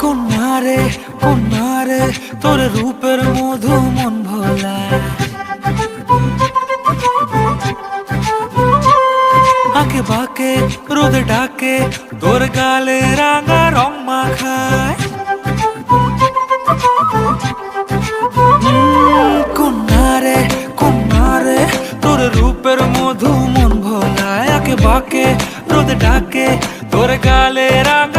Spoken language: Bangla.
কন্যারে কন্যারে তোর রূপের মধু মন ভোলায়, আঁকে বাঁকে রোদ ডাকে তোর গালে রাঙা রং মাখায়। কন্যারে কন্যারে তোর রূপের মধু মন ভোলায়, আঁকে বাঁকে রোদ ডাকে তোর গালে রাঙা